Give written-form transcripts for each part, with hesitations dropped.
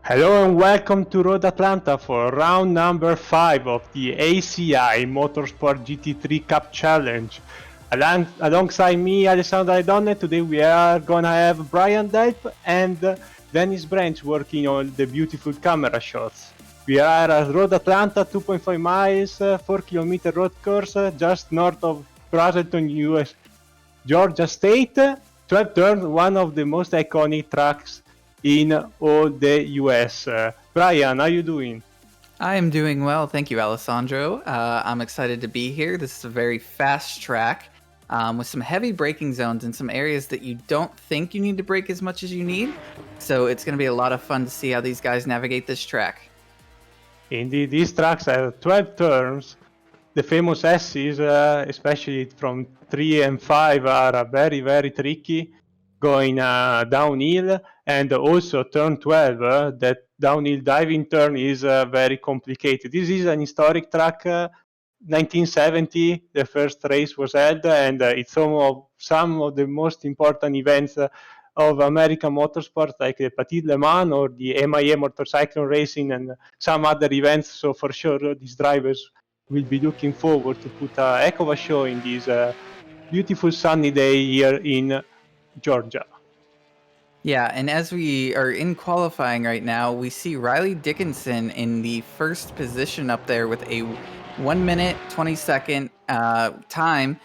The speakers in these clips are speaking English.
Hello and welcome to Road Atlanta for round number 5 of the ACI Motorsport GT3 Cup Challenge. Alongside me, Alessandro Aidonne, today we are gonna have Brian Delp and Dennis Branch working on the beautiful camera shots. We are at Road Atlanta, 2.5 miles, 4-kilometer road course, just north of Braselton, US, Georgia State. 12 turns, one of the most iconic tracks in all the US. Brian, how you doing? I am doing well, thank you, Alessandro. I'm excited to be here. This is a very fast track with some heavy braking zones in some areas that you don't think you need to brake as much as you need. So it's going to be a lot of fun to see how these guys navigate this track. Indeed, these tracks have 12 turns. The famous S's, especially from 3 and 5, are very, very tricky going downhill. And also turn 12, that downhill diving turn is very complicated. This is an historic track. 1970, the first race was held, and it's some of the most important events of American motorsport, like the Petit Le Mans or the MIA motorcycle racing and some other events. So for sure, these drivers will be looking forward to put a heck of a show in this beautiful sunny day here in Georgia. Yeah, and as we are in qualifying right now, we see Riley Dickinson in the first position up there with a 1 minute 20-second time.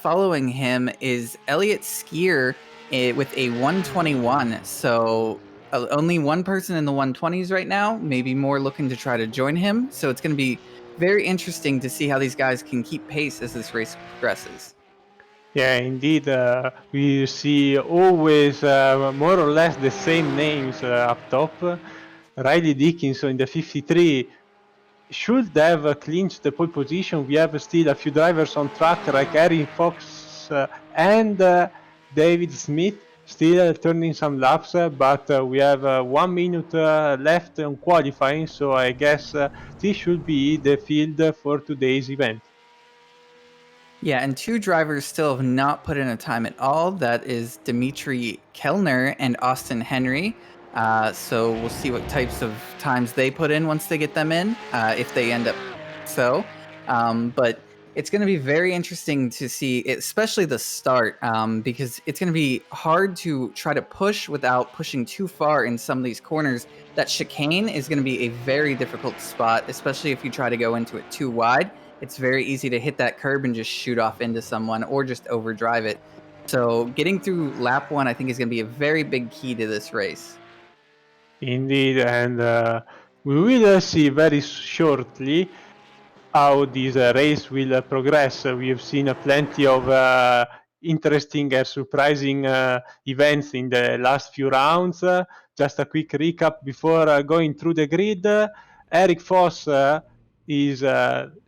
Following him is Elliott Skier with a 1:21. So only one person in the 120s right now, maybe more looking to try to join him. So it's going to be very interesting to see how these guys can keep pace as this race progresses. Yeah, indeed, we see always more or less the same names up top. Riley Dickinson in the 53 should have clinched the pole position. We have still a few drivers on track, like Eric Fox and David Smith, still turning some laps, but we have 1 minute left on qualifying, so I guess this should be the field for today's event. Yeah, and two drivers still have not put in a time at all. That is Dimitri Kellner and Austin Henry. So we'll see what types of times they put in once they get them in, if they end up so. But it's going to be very interesting to see, especially the start, because it's going to be hard to try to push without pushing too far in some of these corners. That chicane is going to be a very difficult spot, especially if you try to go into it too wide. It's very easy to hit that curb and just shoot off into someone or just overdrive it. So getting through lap 1, I think, is going to be a very big key to this race. Indeed, and we will see very shortly how this race will progress. We have seen plenty of interesting and surprising events in the last few rounds. Just a quick recap before going through the grid. Eric Foss is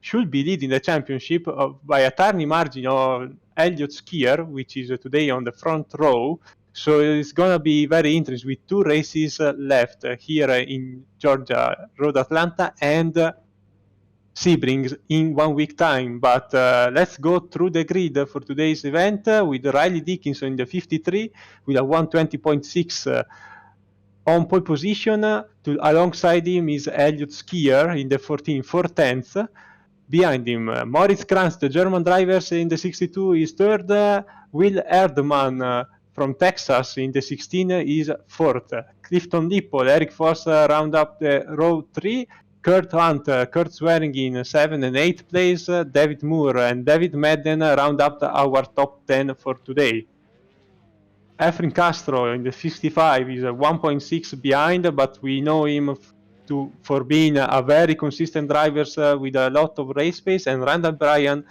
should be leading the championship by a tiny margin of Elliott Skier, which is today on the front row. So it's going to be very interesting with two races left here in Georgia, Road Atlanta, and Sebrings in 1 week time. But let's go through the grid for today's event with Riley Dickinson in the 53 with a 120.6 on pole position. Alongside him is Elliott Skier in the 14, 4/10. Behind him, Moritz Kranz, the German drivers in the 62 is third. Will Erdmann from Texas in the 16 is fourth. Clifton Lippol, Eric Foss round up the row 3. Kurt Hunt, Kurt Swearing in 7 and 8 place. David Moore and David Madden round up our top 10 for today. Efren Castro in the 55 is 1.6 behind, but we know him for being a very consistent driver with a lot of race pace. And Randall Bryan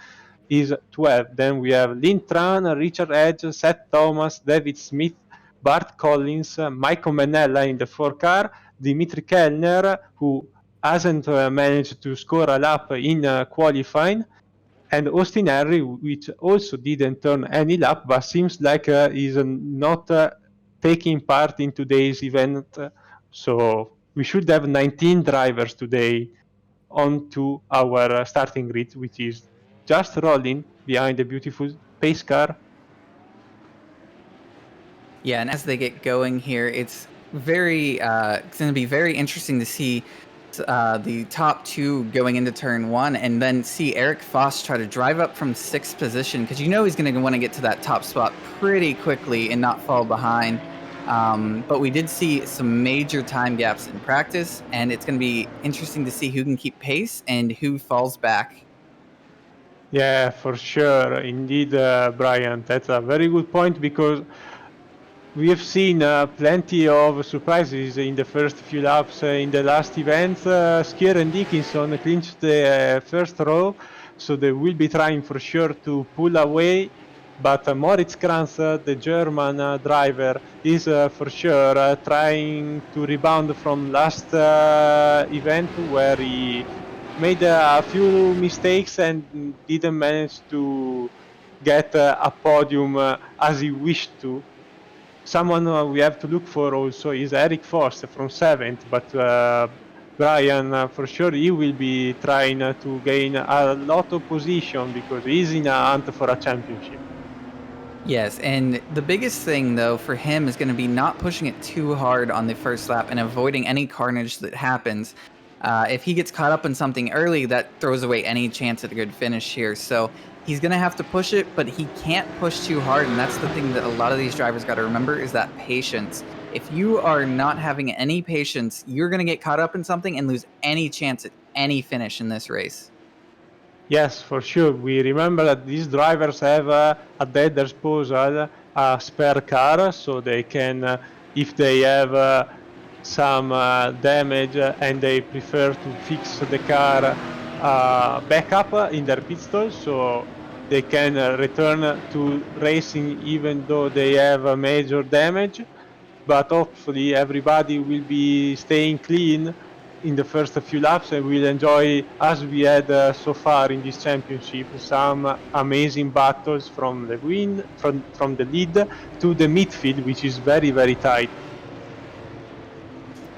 is 12. Then we have Lynn Tran, Richard Edge, Seth Thomas, David Smith, Bart Collins, Michael Mennella in the 4 car, Dimitri Kellner, who hasn't managed to score a lap in qualifying, and Austin Henry, which also didn't turn any lap, but seems like is not taking part in today's event. So we should have 19 drivers today onto our starting grid, which is just rolling behind the beautiful pace car. Yeah, and as they get going here, it's it's going to be very interesting to see the top two going into turn one, and then see Eric Foss try to drive up from sixth position, because he's going to want to get to that top spot pretty quickly and not fall behind. But we did see some major time gaps in practice, and it's going to be interesting to see who can keep pace and who falls back. Yeah, for sure. Indeed, Brian, that's a very good point, because we have seen plenty of surprises in the first few laps in the last event. Skier and Dickinson clinched the first row, so they will be trying for sure to pull away. But Moritz Kranz, the German driver, is for sure trying to rebound from last event, where he made a few mistakes and didn't manage to get a podium as he wished to. Someone we have to look for also is Eric Foss from 7th, but Brian, for sure, he will be trying to gain a lot of position, because he's in a hunt for a championship. Yes, and the biggest thing, though, for him is going to be not pushing it too hard on the first lap and avoiding any carnage that happens. If he gets caught up in something early, that throws away any chance at a good finish here. So he's going to have to push it, but he can't push too hard, and that's the thing that a lot of these drivers got to remember, is that patience. If you are not having any patience, you're going to get caught up in something and lose any chance at any finish in this race. Yes, for sure. We remember that these drivers have at their disposal a spare car, so they can, if they have some damage and they prefer to fix the car backup in their pit stall, so they can return to racing even though they have major damage. But hopefully everybody will be staying clean in the first few laps, and we'll enjoy, as we had so far in this championship, some amazing battles from the from the lead to the midfield, which is very, very tight.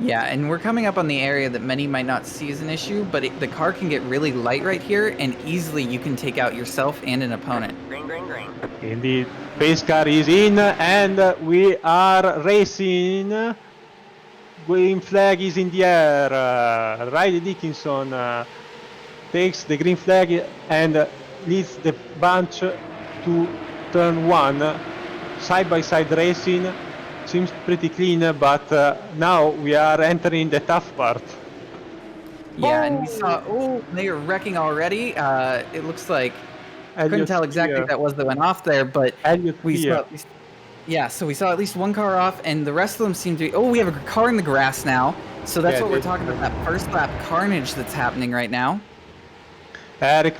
Yeah, and we're coming up on the area that many might not see as an issue, but the car can get really light right here, and easily you can take out yourself and an opponent. Green, green, green. Indeed, pace car is in, and we are racing. Green flag is in the air. Riley Dickinson takes the green flag and leads the bunch to turn one. Side-by-side racing seems pretty clean, but now we are entering the tough part. Yeah, and we saw, they are wrecking already. It looks like, I couldn't tell exactly what that was that went off there, but we saw, so we saw at least one car off, and the rest of them seem to be, we have a car in the grass now. So that's what we're talking about, that first lap carnage that's happening right now. David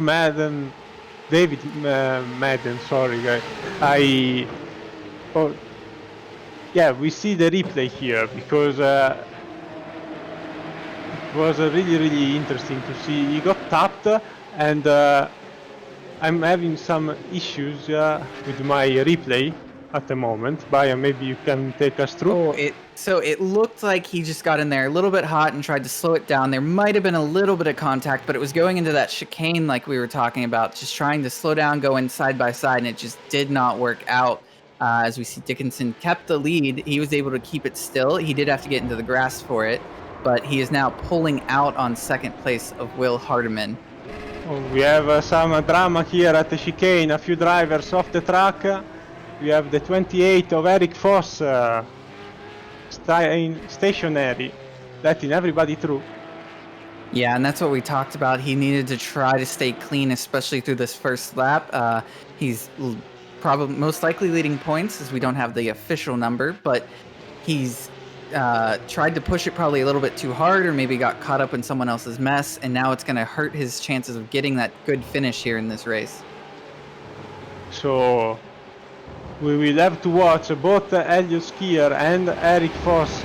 Madden, sorry guys. We see the replay here, because it was really, really interesting to see. He got tapped, and I'm having some issues with my replay at the moment. Brian, maybe you can take us through. So it looked like he just got in there a little bit hot and tried to slow it down. There might have been a little bit of contact, but it was going into that chicane like we were talking about, just trying to slow down, go in side by side, and it just did not work out. As we see, Dickinson kept the lead. He was able to keep it still. He did have to get into the grass for it, but he is now pulling out on second place of Will Hardiman. We have some drama here at the chicane, a few drivers off the track. We have the 28 of Eric Foss stationary, letting everybody through. Yeah, and that's what we talked about. He needed to try to stay clean, especially through this first lap. He's probably most likely leading points, as we don't have the official number, but he's tried to push it probably a little bit too hard, or maybe got caught up in someone else's mess, and now it's going to hurt his chances of getting that good finish here in this race. So we will have to watch both Elliott Skier and Eric Foss,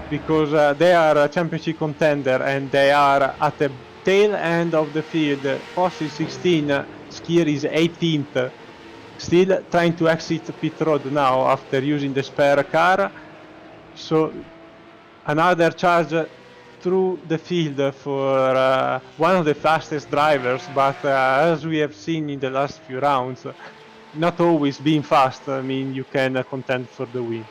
because they are a championship contender, and they are at the tail end of the field. Foss is 16, Skier is 18th. Still trying to exit pit road now after using the spare car. So another charge through the field for one of the fastest drivers, but as we have seen in the last few rounds, not always being fast, I mean, you can contend for the win.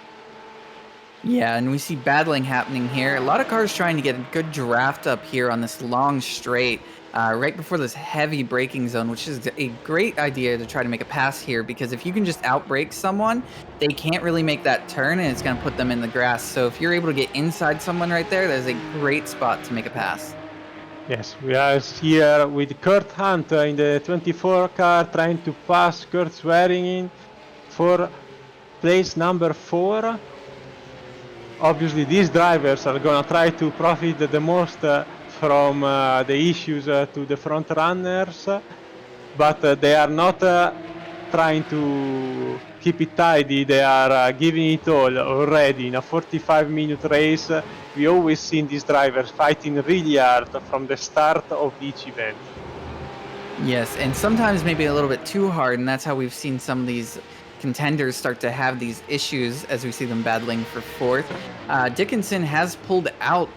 Yeah, and we see battling happening here. A lot of cars trying to get a good draft up here on this long straight, right before this heavy braking zone, which is a great idea to try to make a pass here, because if you can just outbrake someone, they can't really make that turn and it's going to put them in the grass. So if you're able to get inside someone right there, that is a great spot to make a pass. Yes, we are here with Kurt Hunt in the 24 car trying to pass Kurt Swearingen for place number 4. Obviously, these drivers are gonna try to profit the most from the issues to the front runners, but they are not trying to keep it tidy. They are giving it all already in a 45-minute race. We always seen these drivers fighting really hard from the start of each event. Yes, and sometimes maybe a little bit too hard, and that's how we've seen some of these contenders start to have these issues as we see them battling for fourth. Dickinson has pulled out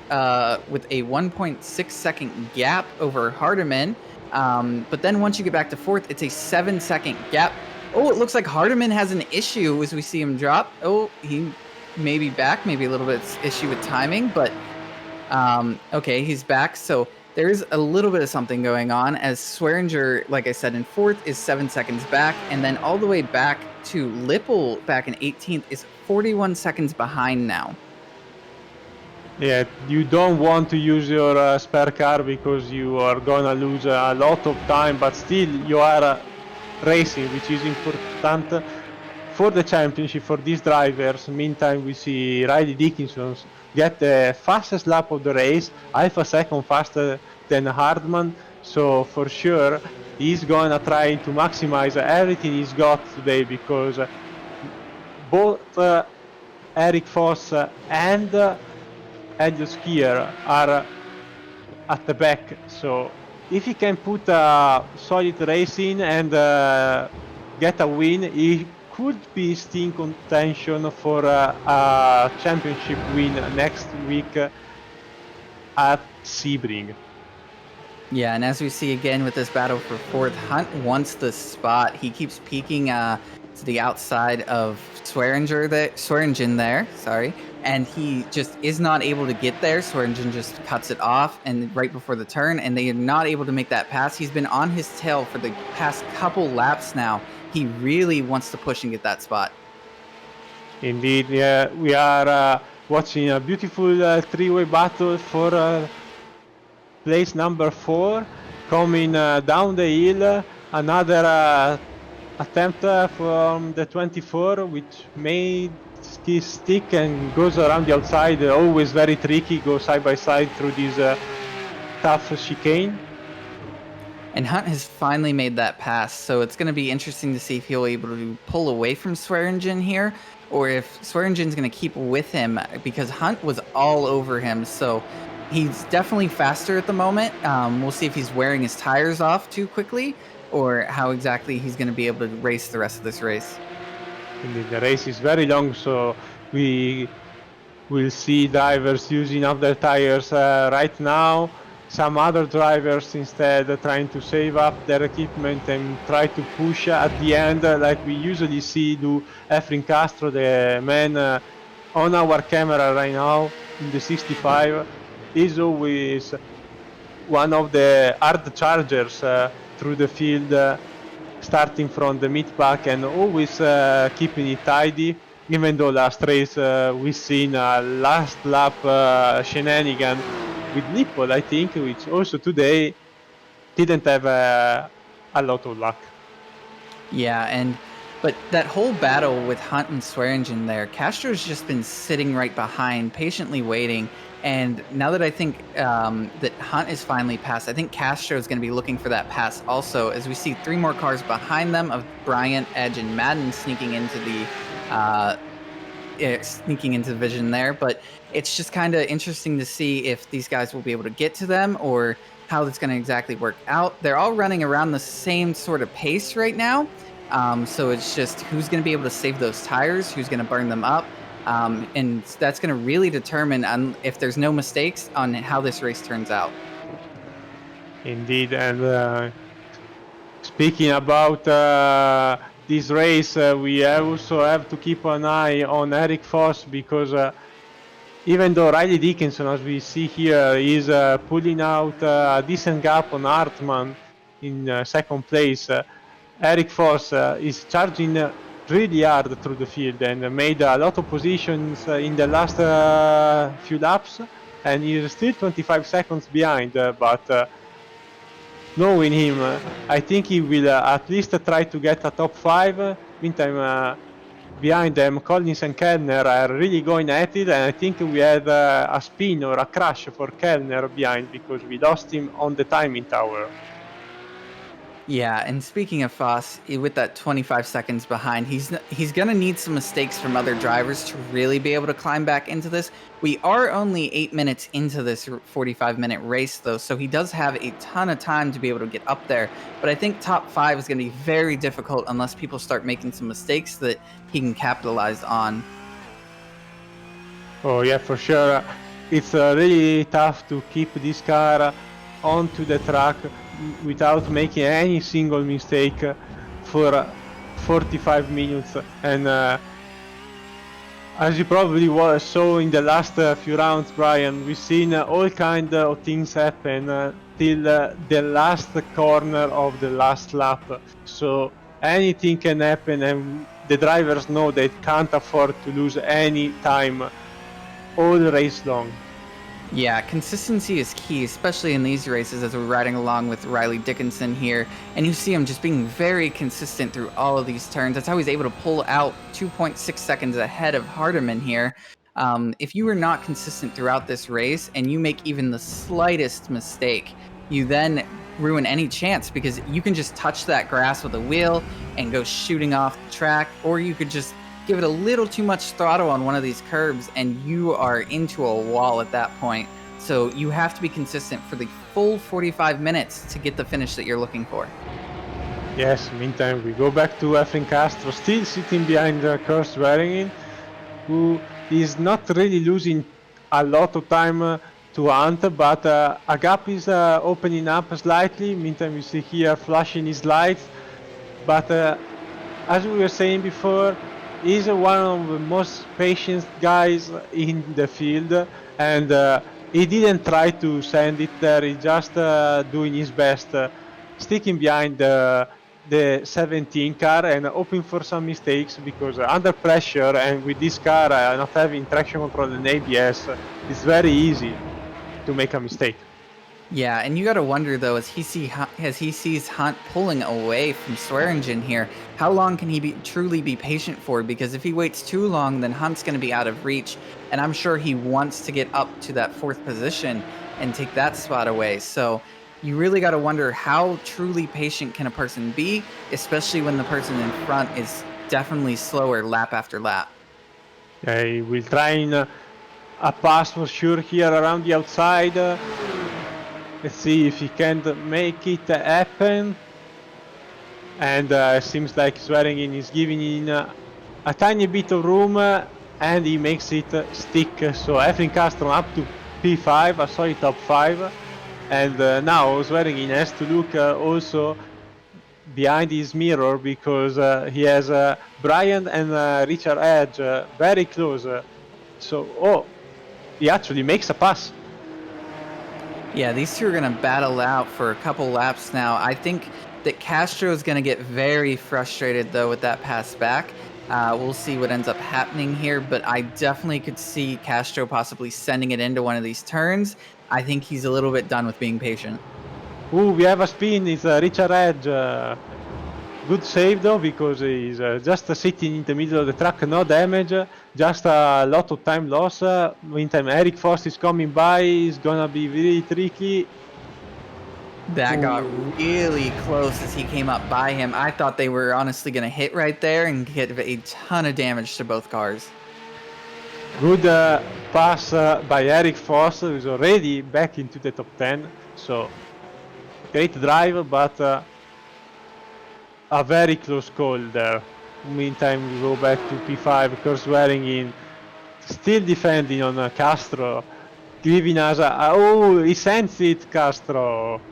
with a 1.6-second gap over Hardiman, but then once you get back to fourth, it's a 7-second gap. Oh, it looks like Hardiman has an issue as we see him drop. Oh, he may be back, maybe a little bit issue with timing, but okay, he's back. So there's a little bit of something going on as Swearinger, like I said, in fourth is 7 seconds back, and then all the way back to Lipple back in 18th is 41 seconds behind now. Yeah, you don't want to use your spare car because you are gonna lose a lot of time, but still you are racing, which is important for the championship for these drivers. Meantime, we see Riley Dickinson get the fastest lap of the race, half a second faster than Hardman. So for sure, he's gonna try to maximize everything he's got today, because both Eric Foss and Elliott Skier are at the back. So if he can put a solid race in and get a win, he could be still in contention for a championship win next week at Sebring. Yeah, and as we see again with this battle for fourth, Hunt wants the spot. He keeps peeking to the outside of Swearingen there, sorry, and he just is not able to get there. Swearingen just cuts it off and right before the turn, and they are not able to make that pass. He's been on his tail for the past couple laps now. He really wants to push and get that spot. Indeed, yeah, we are watching a beautiful three-way battle for place number 4, coming down the hill. Another attempt from the 24, which made his stick and goes around the outside. Always very tricky, go side by side through this tough chicane. And Hunt has finally made that pass, so it's going to be interesting to see if he'll be able to pull away from Swearingen here, or if Swearingen's going to keep with him, because Hunt was all over him. So he's definitely faster at the moment. We'll see if he's wearing his tires off too quickly, or how exactly he's going to be able to race the rest of this race. Indeed, the race is very long, so we will see drivers using up their tires right now. Some other drivers instead trying to save up their equipment and try to push at the end, like we usually see do Efren Castro, the man on our camera right now in the 65. Is always one of the hard chargers through the field, starting from the mid pack and always keeping it tidy. Even though last race we've seen a last lap shenanigan with Lipple, I think, which also today didn't have a lot of luck. Yeah, but that whole battle with Hunt and Swearingen there, Castro's just been sitting right behind, patiently waiting. And now that I think that Hunt is finally passed, I think Castro is going to be looking for that pass also, as we see 3 more cars behind them of Bryant, Edge, and Madden sneaking into the vision there. But it's just kind of interesting to see if these guys will be able to get to them or how that's going to exactly work out. They're all running around the same sort of pace right now. So it's just who's going to be able to save those tires, who's going to burn them up. And that's going to really determine if there's no mistakes on how this race turns out. Indeed, and speaking about this race, we also have to keep an eye on Eric Foss, because even though Riley Dickinson, as we see here, is pulling out a decent gap on Hartmann in second place, Eric Foss is charging really hard through the field and made a lot of positions in the last few laps, and he's still 25 seconds behind, but knowing him, I think he will at least try to get a top 5. Meantime, behind them, Collins and Kellner are really going at it, and I think we had a spin or a crash for Kellner behind because we lost him on the timing tower. Yeah, and speaking of Foss, with that 25 seconds behind, he's gonna need some mistakes from other drivers to really be able to climb back into this. We are only 8 minutes into this 45-minute race, though, so he does have a ton of time to be able to get up there. But I think top 5 is gonna be very difficult unless people start making some mistakes that he can capitalize on. Oh yeah, for sure. It's really tough to keep this car onto the track without making any single mistake for 45 minutes. And as you probably saw in the last few rounds, Brian, we've seen all kind of things happen till the last corner of the last lap. So anything can happen, and the drivers know they can't afford to lose any time all race long. Yeah, consistency is key, especially in these races as we're riding along with Riley Dickinson here. And you see him just being very consistent through all of these turns. That's how he's able to pull out 2.6 seconds ahead of Hardiman here. If you are not consistent throughout this race and you make even the slightest mistake, you then ruin any chance because you can just touch that grass with a wheel and go shooting off the track, or you could just give it a little too much throttle on one of these curbs and you are into a wall at that point. So you have to be consistent for the full 45 minutes to get the finish that you're looking for. Yes, meantime we go back to Efren Castro, still sitting behind Kurt Swearingen, who is not really losing a lot of time to Hunt, but a gap is opening up slightly. Meantime, you see here flashing his lights, but as we were saying before, he's one of the most patient guys in the field, and he didn't try to send it there. He's just doing his best, sticking behind the 17 car and hoping for some mistakes, because under pressure and with this car not having traction control and ABS, it's very easy to make a mistake. Yeah, and you got to wonder though, as he sees Hunt pulling away from Swearingen here, how long can he truly be patient for? Because if he waits too long, then Hunt's going to be out of reach, and I'm sure he wants to get up to that 4th position and take that spot away. So you really got to wonder how truly patient can a person be, especially when the person in front is definitely slower lap after lap. He will try a pass for sure here around the outside. Let's see if he can make it happen. And seems like Swearingen is giving in a tiny bit of room, and he makes it stick. So Efren Castro up to P5, sorry, top 5. And now Swearingen has to look also behind his mirror, because he has Brian and Richard Edge very close. So, he actually makes a pass. Yeah, these two are going to battle out for a couple laps now. I think that Castro is going to get very frustrated, though, with that pass back. We'll see what ends up happening here, but I definitely could see Castro possibly sending it into one of these turns. I think he's a little bit done with being patient. Ooh, we have a spin. It's Richard Edge. Good save though, because he's just sitting in the middle of the track, no damage, just a lot of time loss. Meantime, Eric Foss is coming by. It's gonna be really tricky. That got really close as he came up by him. I thought they were honestly going to hit right there and get a ton of damage to both cars. Good pass by Eric Foss, who's already back into the top 10. So, great drive, but a very close call there. Meantime, we go back to P5. Kurt Swearingen still defending on Castro, giving us oh, he sends it, Castro.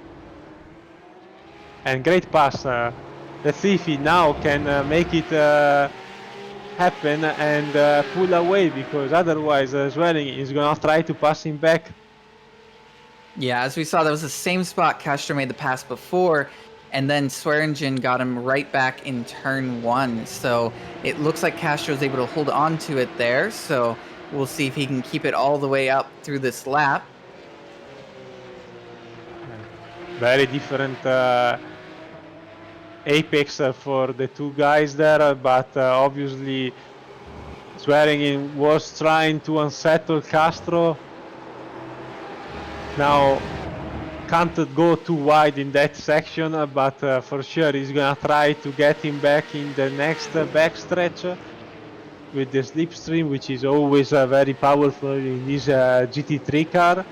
And great pass. Let's see if he now can make it happen and pull away, because otherwise Swearing is gonna try to pass him back. Yeah, as we saw, that was the same spot Castro made the pass before, and then Swearingen got him right back in turn 1. So it looks like Castro's able to hold on to it there. So we'll see if he can keep it all the way up through this lap. Very different apex for the two guys there, but obviously Swearingen was trying to unsettle Castro. Now can't go too wide in that section, but for sure he's gonna try to get him back in the next backstretch with the slipstream, which is always very powerful in this GT3 car.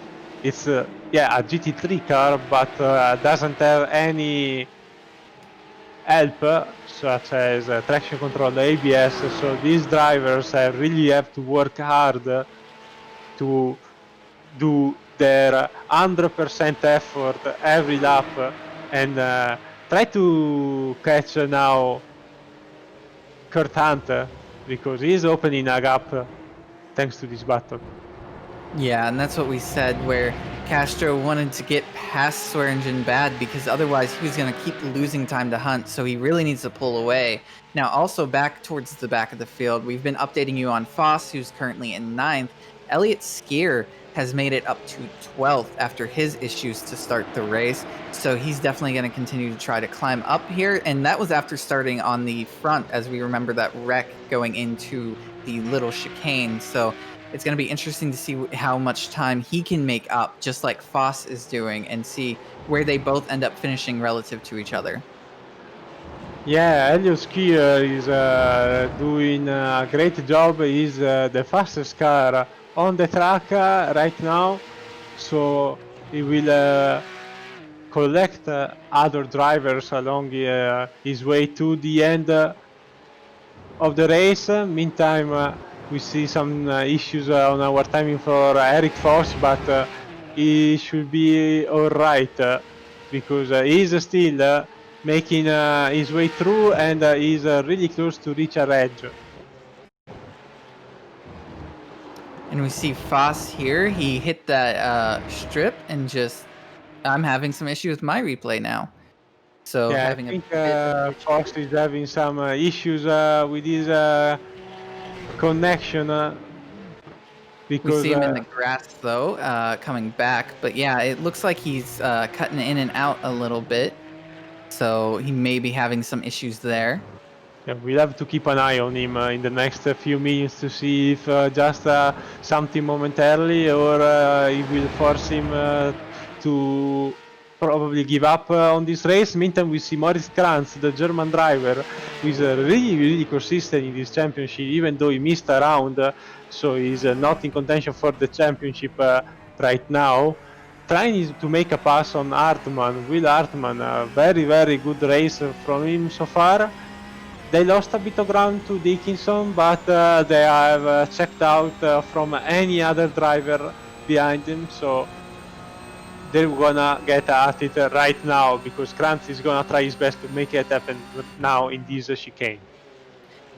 It's yeah, a GT3 car, but doesn't have any help such as traction control, ABS. So these drivers really have to work hard to do their 100% effort every lap and try to catch now Kurt Hunter, because he's opening a gap thanks to this battle. Yeah, and that's what we said, where Castro wanted to get past Swearingen bad because otherwise he was going to keep losing time to Hunt, so he really needs to pull away. Now, also back towards the back of the field, we've been updating you on Foss, who's currently in 9th. Elliott Skier has made it up to 12th after his issues to start the race, so he's definitely going to continue to try to climb up here, and that was after starting on the front, as we remember that wreck going into the little chicane. So it's going to be interesting to see how much time he can make up, just like Foss is doing, and see where they both end up finishing relative to each other. Yeah, Elliott Skier is doing a great job. He's the fastest car on the track right now, so he will collect other drivers along his way to the end of the race. Meantime, we see some issues on our timing for Eric Foss, but he should be all right because he's still making his way through, and he's really close to reach a edge. And we see Foss here. He hit that strip and just... I'm having some issues with my replay now. So Yeah, having I a think bit of Fox is having some issues with his connection We because see him in the grass, though, coming back. But yeah, it looks like he's cutting in and out a little bit. So he may be having some issues there. yeah, we'll have to keep an eye on him in the next few minutes to see if just something momentarily, or it will force him to probably give up on this race. Meantime, we see Moritz Kranz, the German driver, who is really consistent in this championship, even though he missed a round, so he's not in contention for the championship right now. Trying to make a pass on Hartmann. Will Hartmann, a very good race from him so far. They lost a bit of ground to Dickinson, but they have checked out from any other driver behind him, so they're gonna get at it right now, because Krantz is gonna try his best to make it happen now in this chicane.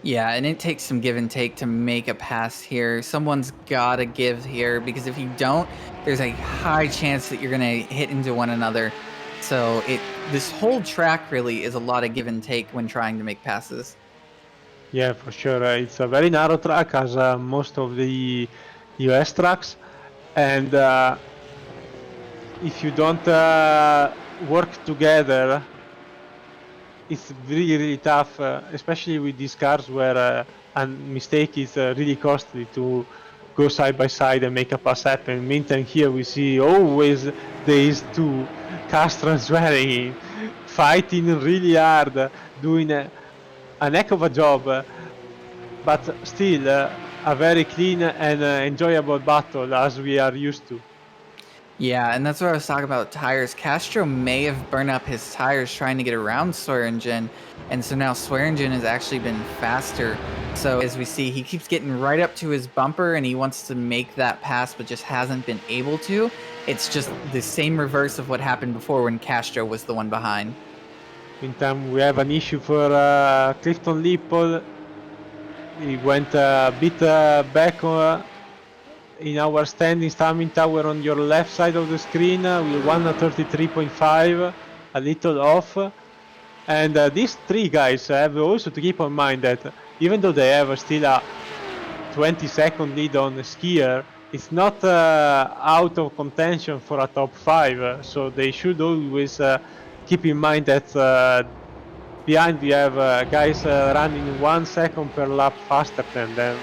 Yeah, and it takes some give and take to make a pass here. Someone's got to give here, because if you don't, there's a high chance that you're going to hit into one another. So this whole track really is a lot of give and take when trying to make passes. Yeah, for sure. It's a very narrow track, as most of the US tracks, and if you don't work together, it's really tough, especially with these cars where a mistake is really costly to go side by side and make a pass happen. Meantime, here we see always these two, Castro and Swearingen, fighting really hard, doing a heck of a job, but still a very clean and enjoyable battle, as we are used to. Yeah, and that's what I was talking about, tires. Castro may have burned up his tires trying to get around Swearingen, and so now Swearingen has actually been faster. So as we see, he keeps getting right up to his bumper, and he wants to make that pass, but just hasn't been able to. It's just the same reverse of what happened before when Castro was the one behind. Meantime, we have an issue for Clifton Lipple. he went a bit back in our standings timing tower on your left side of the screen with 1:33.5, a little off. And these three guys have also to keep in mind that even though they have still a 20-second lead on the skier, it's not out of contention for a top 5. So they should always keep in mind that behind we have guys running 1 second per lap faster than them.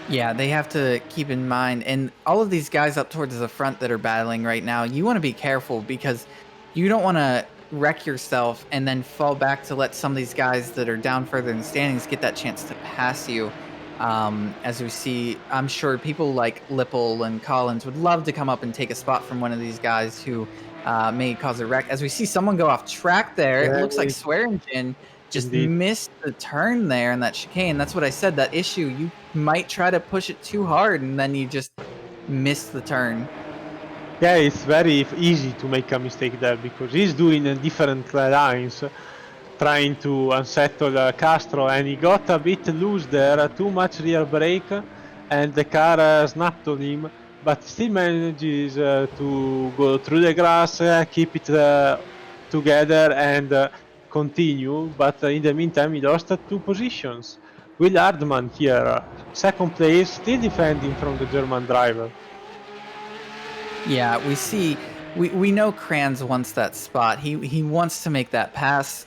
Yeah, they have to keep in mind, and all of these guys up towards the front that are battling right now, you want to be careful because you don't want to wreck yourself and then fall back to let some of these guys that are down further in the standings get that chance to pass you. As we see, I'm sure people like Lipple and Collins would love to come up and take a spot from one of these guys who may cause a wreck. As we see someone go off track there, it Yeah, looks like Swearingen just indeed. missed the turn there in that chicane. That's what I said. That issue, you might try to push it too hard and then you just miss the turn. Yeah, it's very easy to make a mistake there because he's doing different lines, trying to unsettle Castro, and he got a bit loose there, too much rear brake, and the car snapped on him, but still manages to go through the grass, keep it together, and continue. But in the meantime, he lost 2 positions. Will Hardman here, second place, still defending from the German driver. Yeah, we see. We know Kranz wants that spot. He wants to make that pass.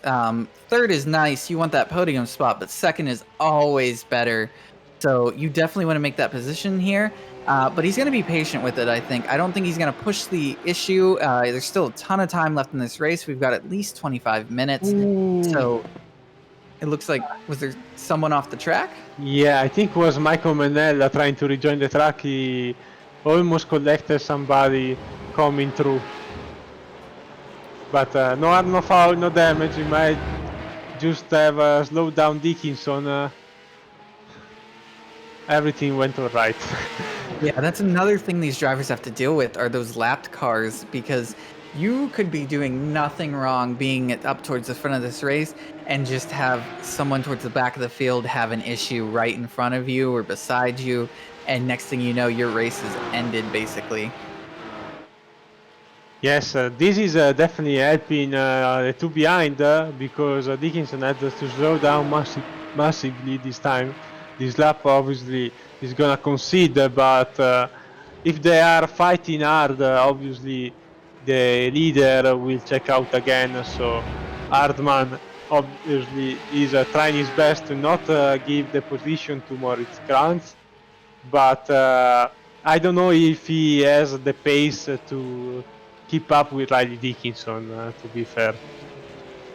Third is nice. You want that podium spot, but second is always better. So you definitely want to make that position here. But he's going to be patient with it, I think. I don't think he's going to push the issue. There's still a ton of time left in this race. We've got at least 25 minutes. Ooh. So it looks like, was there someone off the track? Yeah, I think it was Michael Mennella trying to rejoin the track. He almost collected somebody coming through. But no harm, no foul, no damage. He might just have slowed down Dickinson. Everything went all right. Yeah, that's another thing these drivers have to deal with are those lapped cars because you could be doing nothing wrong being up towards the front of this race and just have someone towards the back of the field have an issue right in front of you or beside you, and next thing you know, your race is ended basically. Yes, this is definitely helping the two behind because Dickinson had to slow down massively this time. This lap obviously is gonna concede, but if they are fighting hard, obviously the leader will check out again. So Hardman obviously is trying his best to not give the position to Moritz Kranz, but I don't know if he has the pace to keep up with Riley Dickinson, to be fair.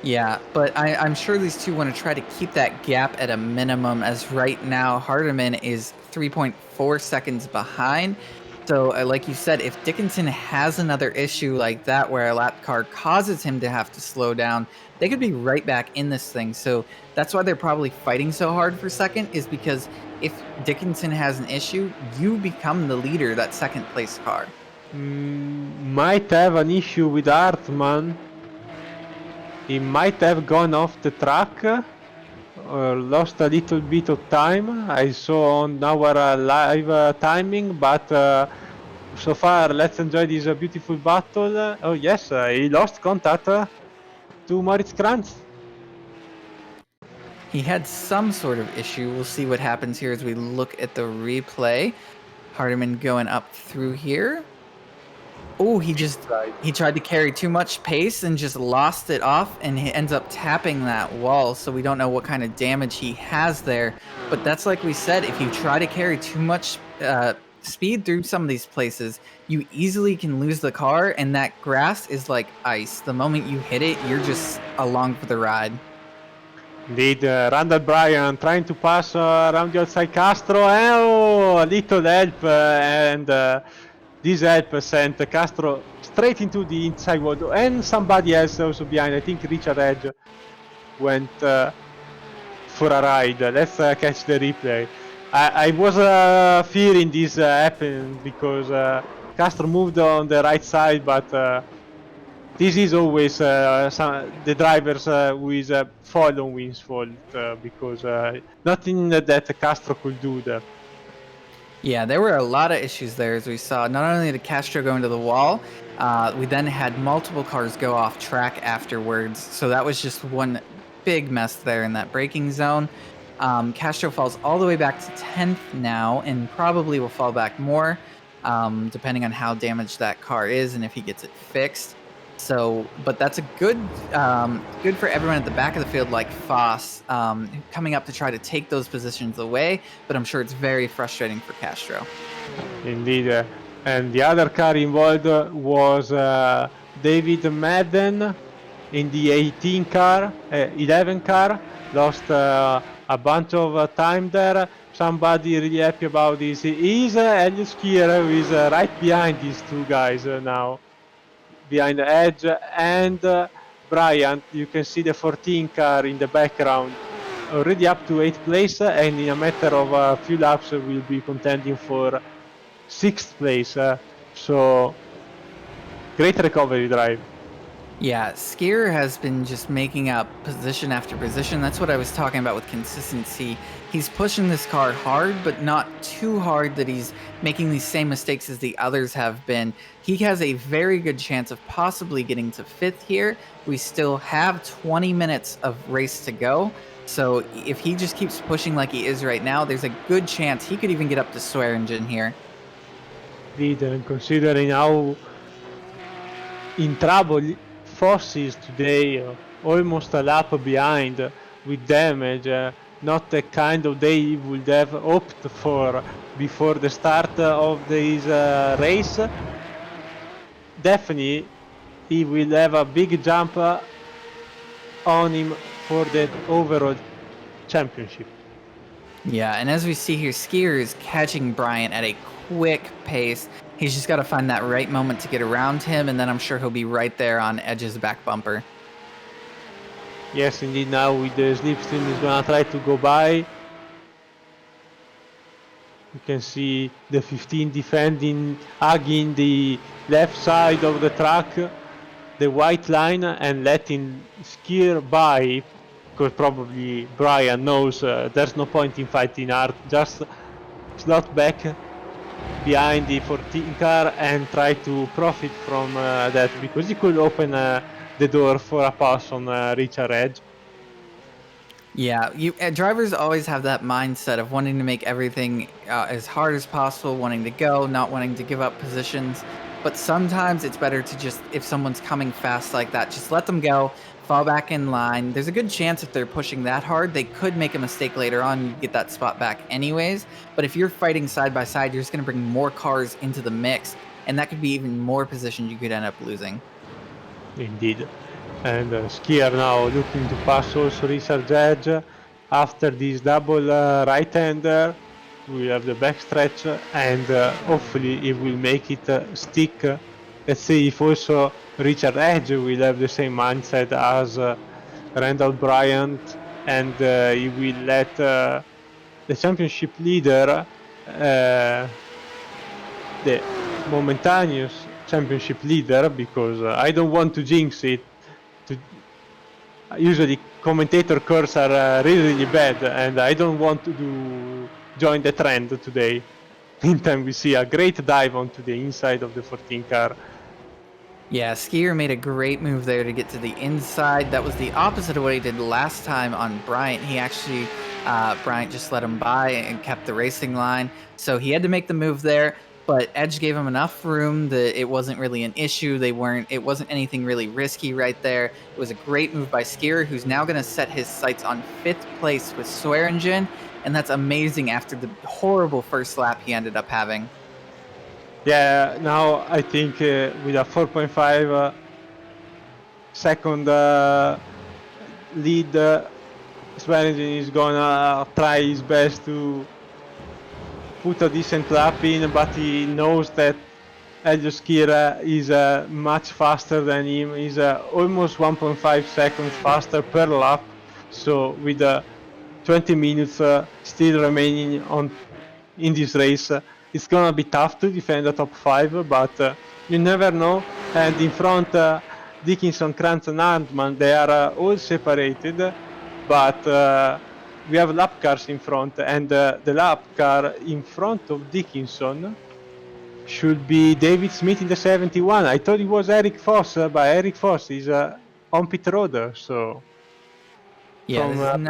Yeah, but I'm sure these two want to try to keep that gap at a minimum, as right now Hardiman is 3.4 seconds behind. So, like you said, if Dickinson has another issue like that where a lap car causes him to have to slow down, they could be right back in this thing. So that's why they're probably fighting so hard for second, is because if Dickinson has an issue, you become the leader, that second place car. Might have an issue with Hartman. He might have gone off the track or lost a little bit of time. I saw on our live timing, but so far let's enjoy this beautiful battle. Oh yes, he lost contact to Moritz Kranz. He had some sort of issue. We'll see what happens here as we look at the replay. Hardiman going up through here. Oh, he tried to carry too much pace and just lost it off, and he ends up tapping that wall. So we don't know what kind of damage he has there. But that's like we said, if you try to carry too much speed through some of these places, you easily can lose the car, and that grass is like ice. The moment you hit it, you're just along for the ride. Indeed, Randall Bryan trying to pass around the outside Castro. Oh, a little help, and this help sent Castro straight into the inside wall, and somebody else also behind. I think Richard Edge went for a ride. Let's catch the replay. I was fearing this happened because Castro moved on the right side, but this is always the drivers with following's fault because nothing that Castro could do that. Yeah, there were a lot of issues there, as we saw. Not only did Castro go into the wall, we then had multiple cars go off track afterwards. So that was just one big mess there in that braking zone. Castro falls all the way back to 10th now and probably will fall back more, depending on how damaged that car is and if he gets it fixed. So, but that's a good for everyone at the back of the field, like Foss, coming up to try to take those positions away. But I'm sure it's very frustrating for Castro. Indeed. And the other car involved was David Madden in the 11 car. Lost a bunch of time there. Somebody really happy about this is Elio Skier, who is right behind these two guys now. Behind Edge and Bryant. You can see the 14 car in the background, already up to 8th place, and in a matter of a few laps will be contending for 6th place. So great recovery drive. Yeah, Skier has been just making up position after position. That's what I was talking about with consistency. He's pushing this car hard, but not too hard that he's making these same mistakes as the others have been. He has a very good chance of possibly getting to 5th here. We still have 20 minutes of race to go. So if he just keeps pushing like he is right now, there's a good chance he could even get up to Swearingen here. And considering how in trouble Foss is today, almost a lap behind with damage, not the kind of day he would have hoped for before the start of this race. Definitely he will have a big jump on him for the overall championship. Yeah, and as we see here, Skier is catching Bryant at a quick pace. He's just got to find that right moment to get around him, and then I'm sure he'll be right there on Edge's back bumper. Yes, indeed, now with the slipstream he's gonna try to go by. You can see the 15 defending, hugging the left side of the track, the white line, and letting Skier by, because probably Brian knows there's no point in fighting hard, just slot back behind the 14 car and try to profit from that, because he could open the door for a pass on Richard Edge. Yeah, drivers always have that mindset of wanting to make everything as hard as possible, wanting to go, not wanting to give up positions. But sometimes it's better to just, if someone's coming fast like that, just let them go, fall back in line. There's a good chance if they're pushing that hard, they could make a mistake later on, you get that spot back anyways. But if you're fighting side by side, you're just going to bring more cars into the mix, and that could be even more positions you could end up losing. Indeed. And Skier now looking to pass also Richard Edge. After this double right-hander, we have the backstretch, and hopefully he will make it stick. Let's see if also Richard Edge will have the same mindset as Randall Bryant, and he will let the championship leader, the momentaneous championship leader, because I don't want to jinx it. Usually commentator curves are really bad, and I don't want to join the trend today. Meantime, we see a great dive onto the inside of the 14 car. Yeah, Skier made a great move there to get to the inside. That was the opposite of what he did last time on Bryant. He actually, Bryant just let him by and kept the racing line. So he had to make the move there, but Edge gave him enough room that it wasn't really an issue. It wasn't anything really risky right there. It was a great move by Skier, who's now going to set his sights on 5th place with Swearingen, and that's amazing after the horrible first lap he ended up having. Yeah, now I think with a 4.5 second lead, Swearingen is gonna try his best to put a decent lap in, but he knows that Elio Skier is much faster than him. He's almost 1.5 seconds faster per lap. So with 20 minutes still remaining in this race, it's gonna be tough to defend the top 5, but you never know. And in front, Dickinson, Kranz, and Hartmann, they are all separated, but we have lap cars in front, and the lap car in front of Dickinson should be David Smith in the 71. I thought it was Eric Foss, but Eric Foss is on pit road, so Yeah, from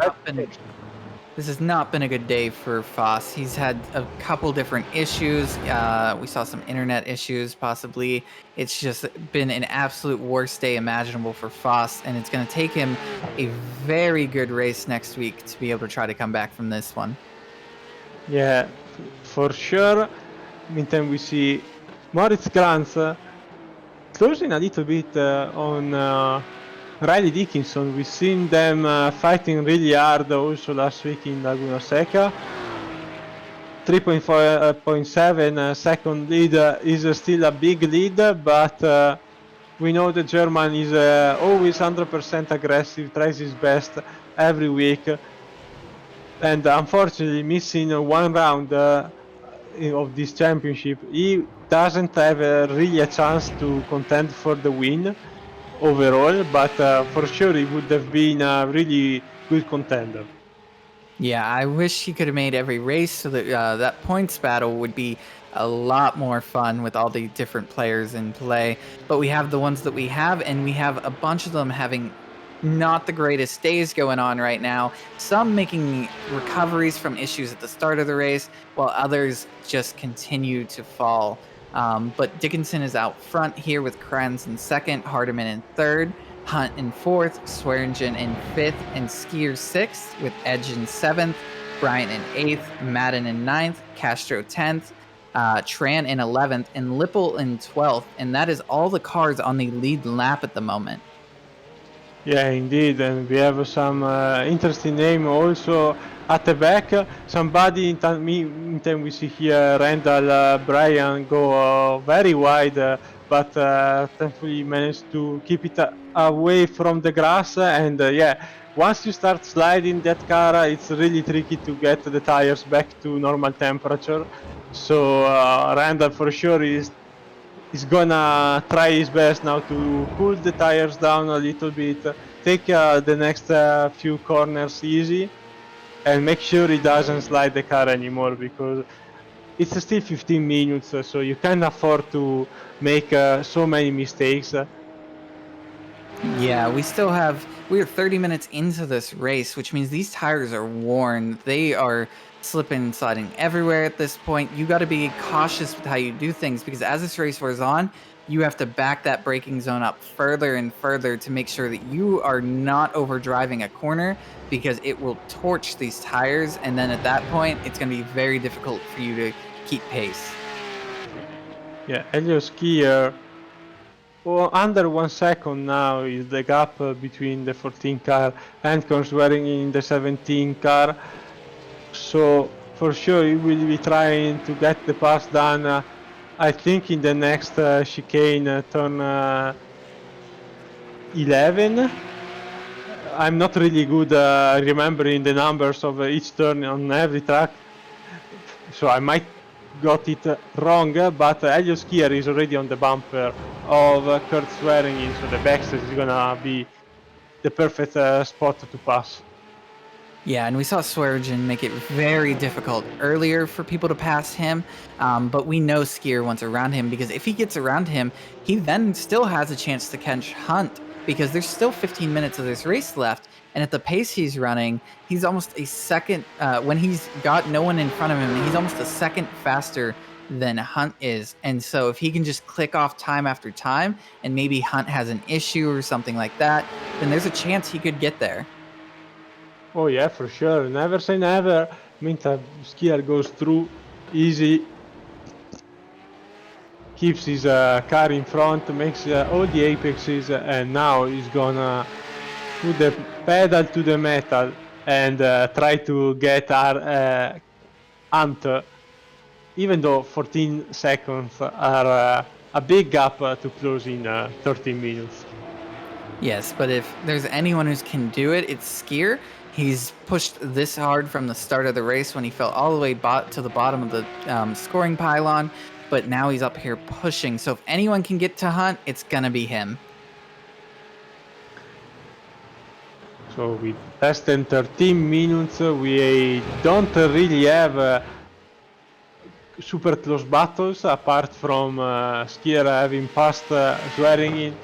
this has not been a good day for Foss. He's had a couple different issues. We saw some internet issues, possibly. It's just been an absolute worst day imaginable for Foss, and it's going to take him a very good race next week to be able to try to come back from this one. Yeah, for sure. Meantime, we see Moritz Kranz closing a little bit on Riley Dickinson. We've seen them fighting really hard also last week in Laguna Seca. 3.7 second lead is still a big lead, but we know the German is always 100% aggressive, tries his best every week, and unfortunately missing one round of this championship, he doesn't have really a chance to contend for the win overall, but for sure he would have been a really good contender. Yeah, I wish he could have made every race so that that points battle would be a lot more fun with all the different players in play. But we have the ones that we have, and we have a bunch of them having not the greatest days going on right now. Some making recoveries from issues at the start of the race, while others just continue to fall. But Dickinson is out front here with Kranz in second, Hardiman in third, Hunt in fourth, Swearingen in fifth, and Skier sixth, with Edge in seventh, Bryant in eighth, Madden in ninth, Castro 10th, Tran in 11th, and Lippel in 12th. And that is all the cars on the lead lap at the moment. Yeah, indeed, and we have some interesting name also at the back. Somebody in time we see here Randall Bryan go very wide, but thankfully managed to keep it away from the grass. And yeah, once you start sliding that car, it's really tricky to get the tires back to normal temperature. So Randall for sure is gonna try his best now to cool the tires down a little bit, take the next few corners easy, and make sure he doesn't slide the car anymore, because it's still 15 minutes, so you can't afford to make so many mistakes. Yeah, we're 30 minutes into this race, which means these tires are worn. They are slipping and sliding everywhere at this point. You got to be cautious with how you do things, because as this race wears on, you have to back that braking zone up further and further to make sure that you are not overdriving a corner, because it will torch these tires. And then at that point, it's going to be very difficult for you to keep pace. Yeah, Helios Skier, under 1 second now is the gap between the 14 car and Swearingen in the 17 car. So for sure he will be trying to get the pass done, I think in the next chicane, turn 11. I'm not really good remembering the numbers of each turn on every track, so I might got it wrong, but Helios Skier is already on the bumper of Kurt Swearingen, so the backstage is gonna be the perfect spot to pass. Yeah, and we saw Swearingen make it very difficult earlier for people to pass him, but we know Skier wants around him, because if he gets around him, he then still has a chance to catch Hunt, because there's still 15 minutes of this race left, and at the pace he's running, he's almost a second, when he's got no one in front of him, he's almost a second faster than Hunt is. And so if he can just click off time after time, and maybe Hunt has an issue or something like that, then there's a chance he could get there. Oh yeah, for sure. Never say never. Meantime, Skier goes through easy, keeps his car in front, makes all the apexes, and now he's gonna put the pedal to the metal and try to get our Hunt, even though 14 seconds are a big gap to close in 13 minutes. Yes, but if there's anyone who can do it, it's Skier. He's pushed this hard from the start of the race when he fell all the way to the bottom of the scoring pylon, but now he's up here pushing. So if anyone can get to Hunt, it's going to be him. So with less than 13 minutes, we don't really have super close battles apart from Skier having passed swearing in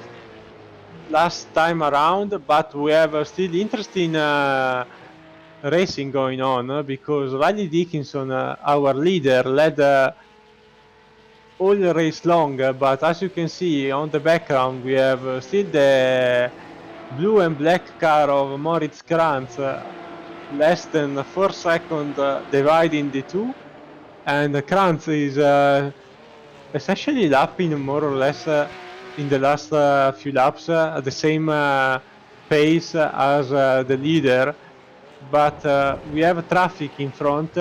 last time around, but we have still interesting racing going on because Riley Dickinson, our leader, led all the race long, but as you can see on the background, we have still the blue and black car of Moritz Kranz, less than 4 seconds dividing the two, and Kranz is essentially lapping more or less in the last few laps at the same pace as the leader, but we have traffic in front,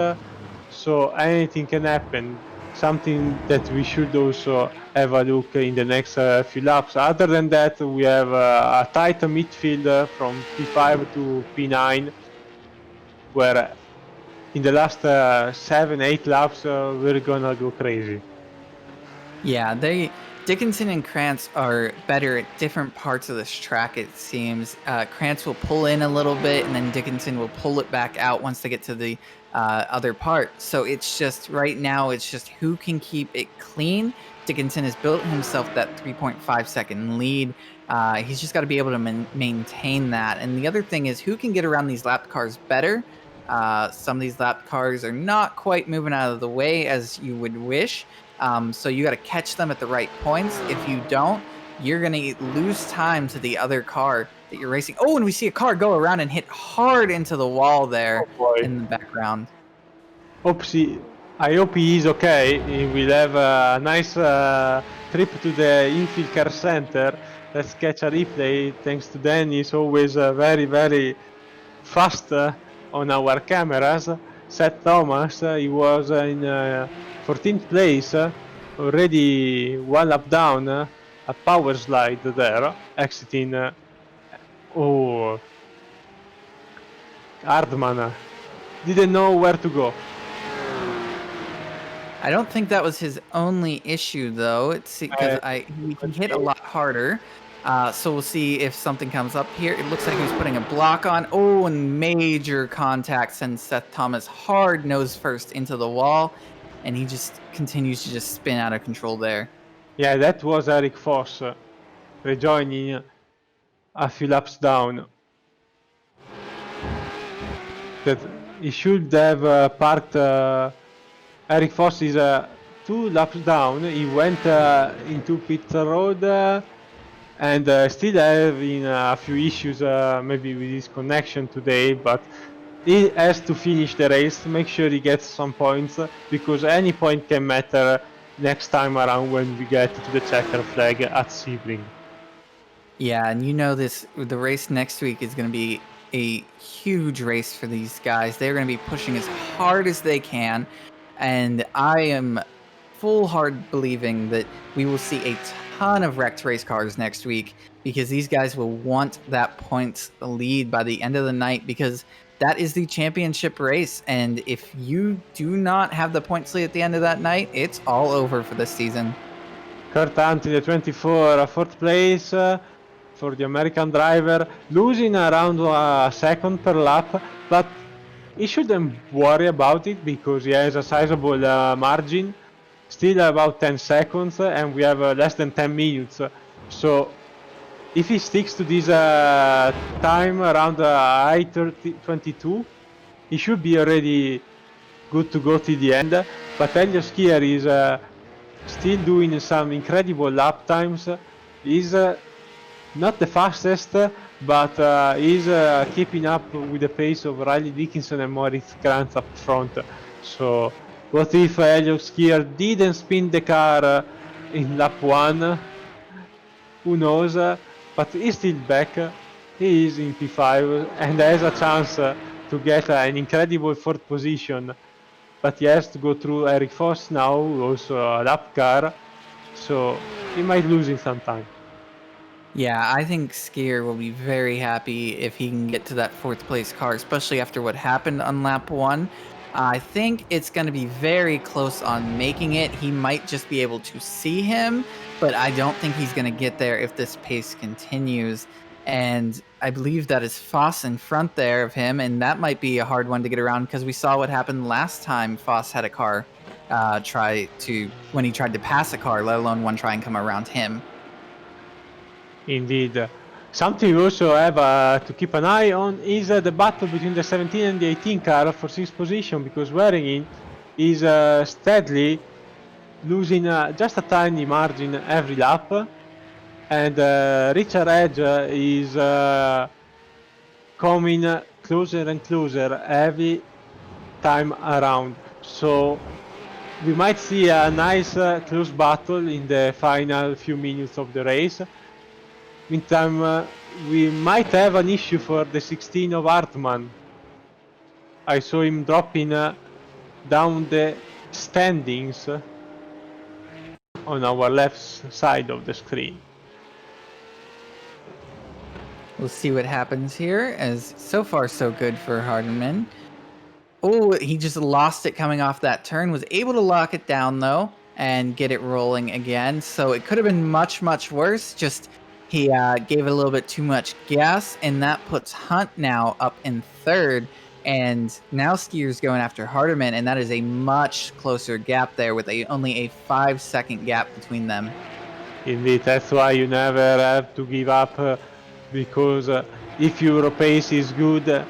so anything can happen. Something that we should also have a look in the next few laps. Other than that, we have a tight midfield from P5 to P9, where in the last 7, 8 laps we're gonna go crazy. Yeah, Dickinson and Krantz are better at different parts of this track, it seems. Krantz will pull in a little bit, and then Dickinson will pull it back out once they get to the other part. So it's just right now, it's just who can keep it clean. Dickinson has built himself that 3.5-second lead. He's just got to be able to maintain that. And the other thing is who can get around these lap cars better. Some of these lap cars are not quite moving out of the way as you would wish. So you got to catch them at the right points. If you don't, you're going to lose time to the other car that you're racing. Oh, and we see a car go around and hit hard into the wall there Oh boy. in the background. I hope he is okay. He will have a nice trip to the infield car center. Let's catch a replay. Thanks to Danny, he's always very, very fast on our cameras. Seth Thomas, he was in 14th place, already one lap down, a power slide there, exiting. Oh, Hardman didn't know where to go. I don't think that was his only issue, though. It's because he can hit a lot harder. So we'll see if something comes up here. It looks like he's putting a block on. Oh, and major contact sends Seth Thomas hard nose first into the wall, and he just continues to just spin out of control there. Yeah, that was Eric Foss rejoining a few laps down. That he should have parked. Eric Foss is 2 laps down. He went into pit road and still having a few issues maybe with his connection today, but he has to finish the race, make sure he gets some points, because any point can matter next time around when we get to the checker flag at Sebring. Yeah, and you know the race next week is going to be a huge race for these guys. They're going to be pushing as hard as they can, and I am full hard believing that we will see a ton of wrecked race cars next week, because these guys will want that points lead by the end of the night, because that is the championship race, and if you do not have the points lead at the end of that night, it's all over for this season. Kurt Hunt in the 24, 4th place for the American driver, losing around a second per lap, but he shouldn't worry about it because he has a sizable margin, still about 10 seconds, and we have less than 10 minutes. So if he sticks to this time around I-22, he should be already good to go to the end. But Elio Skier is still doing some incredible lap times. He's not the fastest, but he's keeping up with the pace of Riley Dickinson and Moritz Kranz up front. So what if Elio Skier didn't spin the car in lap 1? Who knows? But he's still back. He is in P5 and has a chance to get an incredible 4th position. But he has to go through Eric Foss now, also a lap car. So he might lose in some time. Yeah, I think Skier will be very happy if he can get to that 4th place car, especially after what happened on lap 1. I think it's going to be very close on making it. He might just be able to see him, but I don't think he's going to get there if this pace continues. And I believe that is Foss in front there of him, and that might be a hard one to get around because we saw what happened last time Foss had a car when he tried to pass a car, let alone one try and come around him. Indeed. Something we also have to keep an eye on is the battle between the 17 and the 18 car for 6th position, because Waringin is steadily losing just a tiny margin every lap, and Richard Edge is coming closer and closer every time around. So we might see a nice close battle in the final few minutes of the race. Meantime, we might have an issue for the 16 of Hartmann. I saw him dropping down the standings on our left side of the screen. We'll see what happens here, as so far so good for Hardeman. Oh, he just lost it coming off that turn, was able to lock it down though and get it rolling again. So it could have been much, much worse. Just he gave it a little bit too much gas, and that puts Hunt now up in third. And now Skier's going after Hardeman, and that is a much closer gap there with only a 5-second gap between them. Indeed, that's why you never have to give up, because if your pace is good,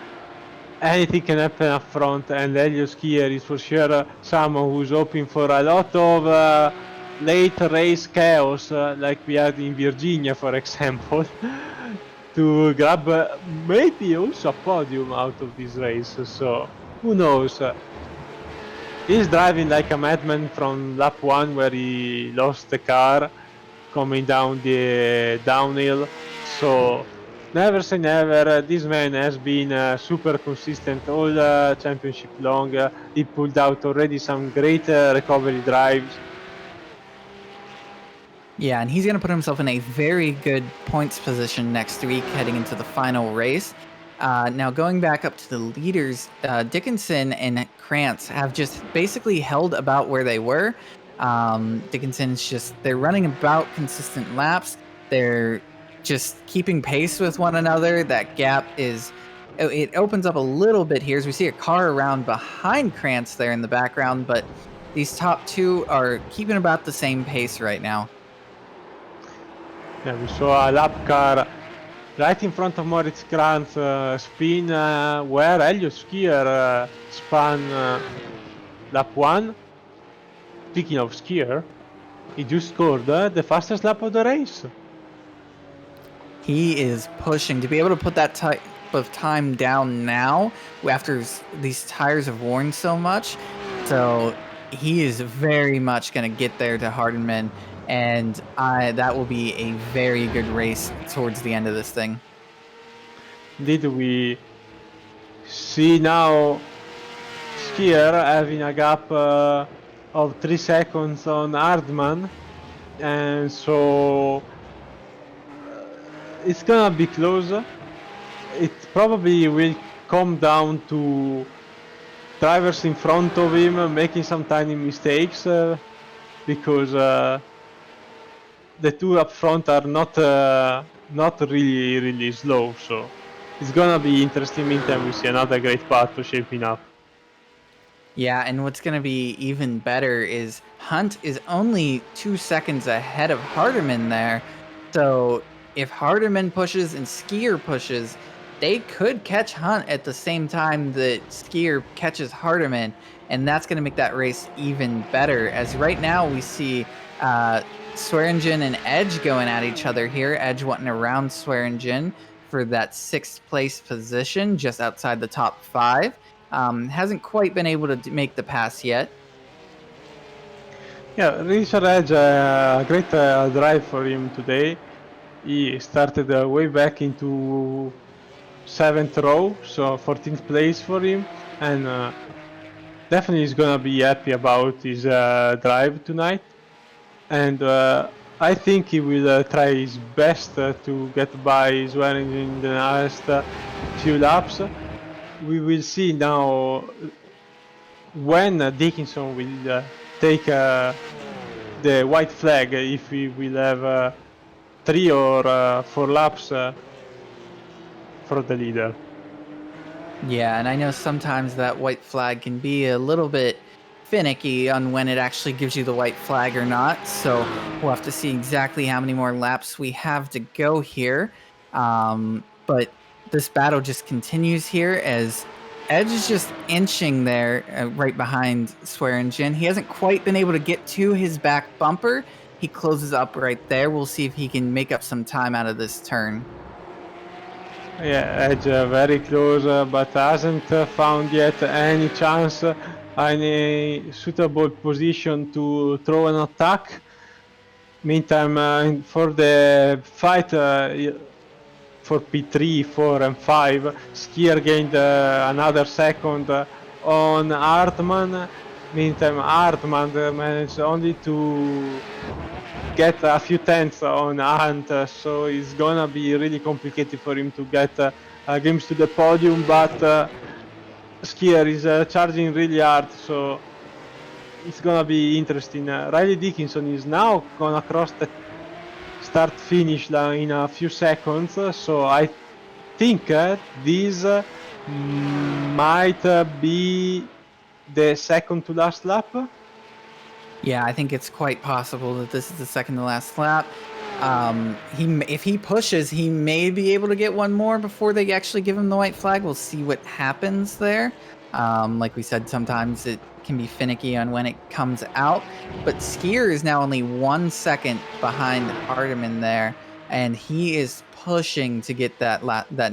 anything can happen up front, and Elio Skier is for sure someone who's hoping for a lot of late race chaos, like we had in Virginia, for example, to grab maybe also a podium out of this race. So who knows? He's driving like a madman from lap 1, where he lost the car coming down the downhill. So never say never. This man has been super consistent all championship long. He pulled out already some great recovery drives. Yeah, and he's going to put himself in a very good points position next week heading into the final race. Now, going back up to the leaders, Dickinson and Krantz have just basically held about where they were. They're running about consistent laps. They're just keeping pace with one another. That gap it opens up a little bit here as we see a car around behind Krantz there in the background, but these top two are keeping about the same pace right now. Yeah, we saw a lap car right in front of Moritz Krantz spin where Elio Skier spun lap 1. Speaking of Skier, he just scored the fastest lap of the race. He is pushing to be able to put that type of time down now after these tires have worn so much. So he is very much going to get there to Hardeman, and that will be a very good race towards the end of this thing. Did we see now Skier having a gap of 3 seconds on Hardman, and so it's gonna be close. It probably will come down to drivers in front of him making some tiny mistakes, because the two up front are not really slow. So it's gonna be interesting. Meantime, we see another great battle shaping up. Yeah, and what's going to be even better is Hunt is only 2 seconds ahead of Hardeman there. So if Hardeman pushes and Skier pushes, they could catch Hunt at the same time that Skier catches Hardeman, and that's going to make that race even better. As right now we see Swearingen and Edge going at each other here. Edge wanting around Swearingen for that 6th place position, just outside the top 5. Hasn't quite been able to make the pass yet. Yeah, Richard Edge, a great drive for him today. He started way back into 7th row, so 14th place for him, and definitely is gonna be happy about his drive tonight. And I think he will try his best to get by Swearingen in the last few laps. We will see now when Dickinson will take the white flag, if we will have 3 or 4 laps for the leader. Yeah, and I know sometimes that white flag can be a little bit finicky on when it actually gives you the white flag or not. So we'll have to see exactly how many more laps we have to go here. But this battle just continues here as Edge is just inching there right behind Swearingen. He hasn't quite been able to get to his back bumper. He closes up right there. We'll see if he can make up some time out of this turn. Yeah, Edge very close, but hasn't found yet any chance, any suitable position to throw an attack. Meantime, for the fight for P3, 4, and 5, Skier gained another second on Hartmann. Meantime, Hartmann managed only to get a few tenths on Hunt, so it's gonna be really complicated for him to get games to the podium, but Skier is charging really hard, so it's gonna be interesting. Riley Dickinson is now gonna cross the start finish line in a few seconds, so I think this might be the second to last lap. Yeah, I think it's quite possible that this is the second to last lap. If he pushes, he may be able to get one more before they actually give him the white flag. We'll see what happens there. Like we said, sometimes it can be finicky on when it comes out. But Skier is now only 1 second behind Hardiman there, and he is pushing to get that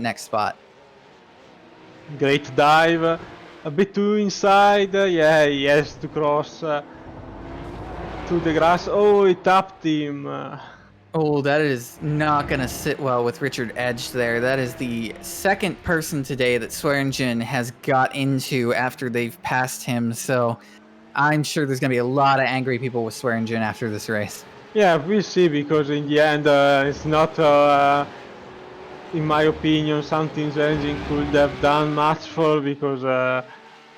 next spot. Great dive, a bit too inside. Yeah, he has to cross to the grass. Oh, it tapped him. Oh, that is not going to sit well with Richard Edge there. That is the second person today that Swearingen has got into after they've passed him. So I'm sure there's going to be a lot of angry people with Swearingen after this race. Yeah, we'll see, because in the end, it's not, in my opinion, something Swearingen could have done much for, because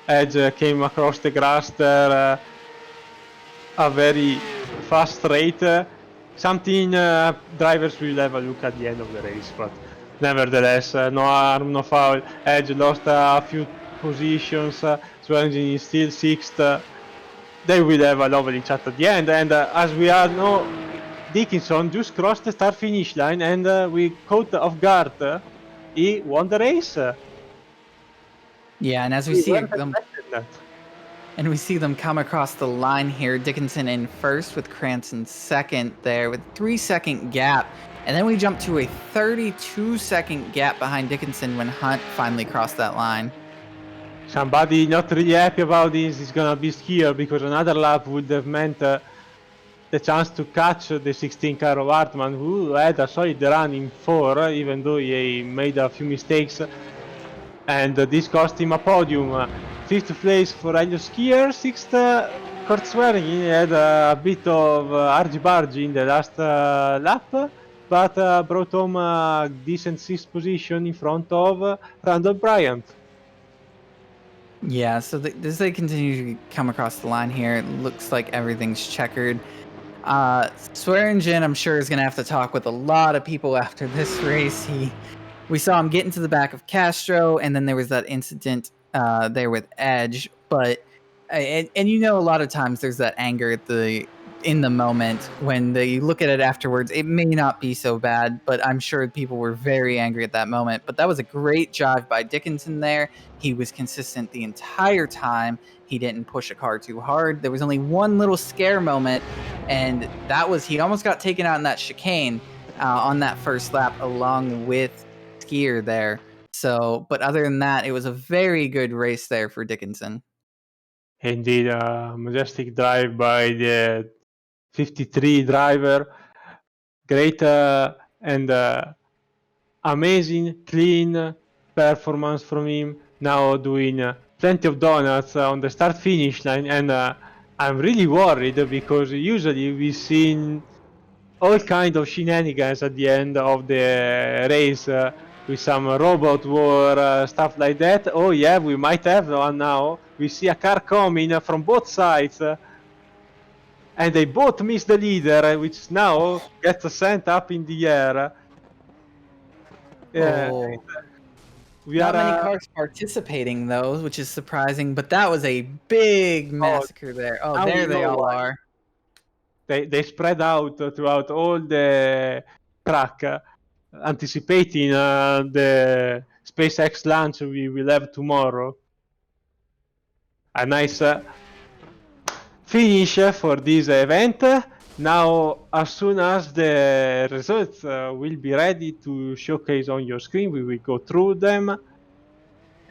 Edge came across the grass there a very fast rate. Something drivers will have a look at the end of the race, but nevertheless, no harm, no foul. Edge lost a few positions, Swearingen is still 6th. They will have a lovely chat at the end, and as we all know, Dickinson just crossed the start finish line, and we caught off guard. He won the race. Yeah, and as we see them, and we see them come across the line here, Dickinson in first with Cranston second there with 3-second gap. And then we jump to a 32-second gap behind Dickinson when Hunt finally crossed that line. Somebody not really happy about this is gonna be Skier, because another lap would have meant the chance to catch the 16 car of Hartmann, who had a solid run in 4, even though he made a few mistakes, and this cost him a podium. 5th place for Elio Skier, 6th Kurt Swearingen. He had a bit of argy-bargy in the last lap, but brought home a decent 6th position in front of Randall Bryant. Yeah, so as they continue to come across the line here, it looks like everything's checkered. Swearingen, I'm sure, is going to have to talk with a lot of people after this race. We saw him get into the back of Castro, and then there was that incident there with Edge. But and you know, a lot of times there's that anger in the moment. When they look at it afterwards, it may not be so bad, but I'm sure people were very angry at that moment. But that was a great drive by Dickinson there. He was consistent the entire time. He didn't push a car too hard. There was only one little scare moment, and that was he almost got taken out in that chicane on that first lap along with Skier there. So, but other than that, it was a very good race there for Dickinson. Indeed, a majestic drive by the 53 driver. Great and amazing, clean performance from him. Now doing plenty of donuts on the start finish line, and I'm really worried, because usually we've seen all kind of shenanigans at the end of the race, with some robot war, stuff like that. Oh yeah, we might have one now. We see a car coming from both sides, and they both miss the leader, which now gets sent up in the air. Yeah. Oh. Not many cars participating though, which is surprising, but that was a big massacre there. Oh, there they all are. They spread out throughout all the track, anticipating the SpaceX launch we will have tomorrow. A nice finish for this event. Now, as soon as the results will be ready to showcase on your screen, we will go through them.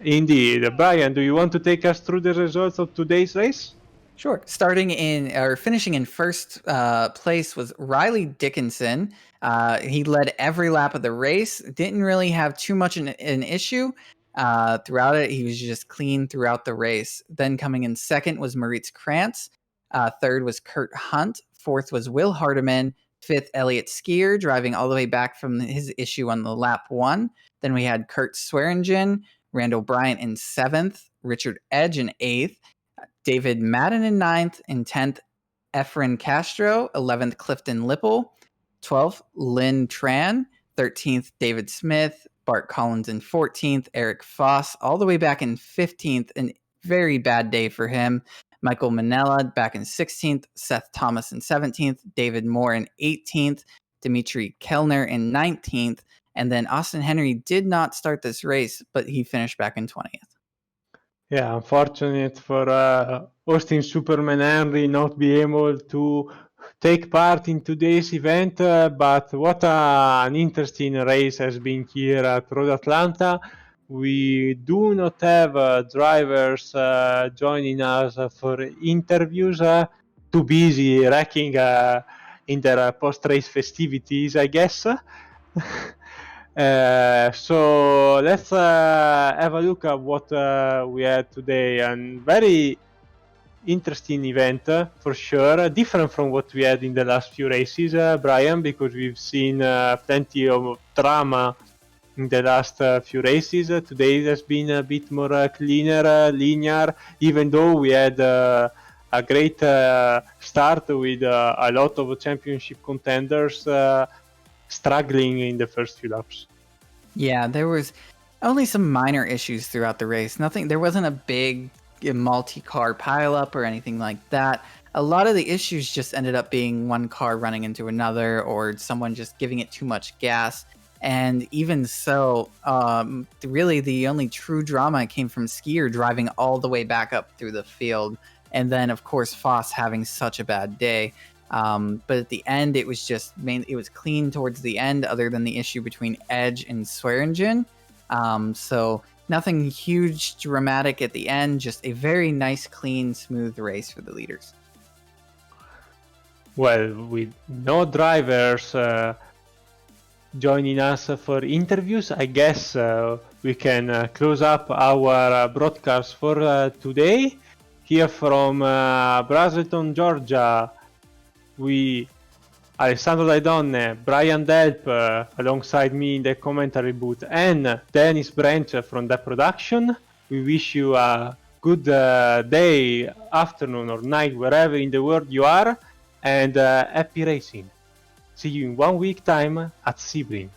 Indeed. Brian, do you want to take us through the results of today's race? Sure. Finishing in first place was Riley Dickinson. He led every lap of the race. Didn't really have too much an issue throughout it. He was just clean throughout the race. Then coming in second was Moritz Krantz. Third was Kurt Hunt. Fourth was Will Hardiman. Fifth, Elliott Skier, driving all the way back from his issue on the lap 1. Then we had Kurt Swearingen, Randall Bryant in 7th, Richard Edge in 8th, David Madden in 9th, in 10th, Efren Castro, 11th, Clifton Lipple, 12th, Lynn Tran, 13th, David Smith, Bart Collins in 14th, Eric Foss all the way back in 15th, a very bad day for him. Michael Manella back in 16th, Seth Thomas in 17th, David Moore in 18th, Dimitri Kellner in 19th, and then Austin Henry did not start this race, but he finished back in 20th. Yeah, unfortunate for Austin Superman Henry not be able to take part in today's event, but what an interesting race has been here at Road Atlanta. We do not have drivers joining us for interviews, too busy wrecking in their post-race festivities, I guess. So let's have a look at what we had today, and very interesting event for sure, different from what we had in the last few races, Brian, because we've seen plenty of drama in the last few races. Today has been a bit more cleaner, linear, even though we had a great start with a lot of championship contenders struggling in the first few laps. Yeah, there was only some minor issues throughout the race. There wasn't a big multi-car pileup or anything like that. A lot of the issues just ended up being one car running into another or someone just giving it too much gas. And even so, really the only true drama came from Skier driving all the way back up through the field. And then, of course, Foss having such a bad day. But at the end, it was just it was clean towards the end, other than the issue between Edge and Swearingen. So nothing huge, dramatic at the end. Just a very nice, clean, smooth race for the leaders. Well, with no drivers joining us for interviews, I guess we can close up our broadcast for today. Here from Braselton, Georgia, we, Alessandro Laidonne, Brian Delp alongside me in the commentary booth, and Dennis Branch from the production. We wish you a good day, afternoon or night, wherever in the world you are, and happy racing. See you in 1 week time at Sebring.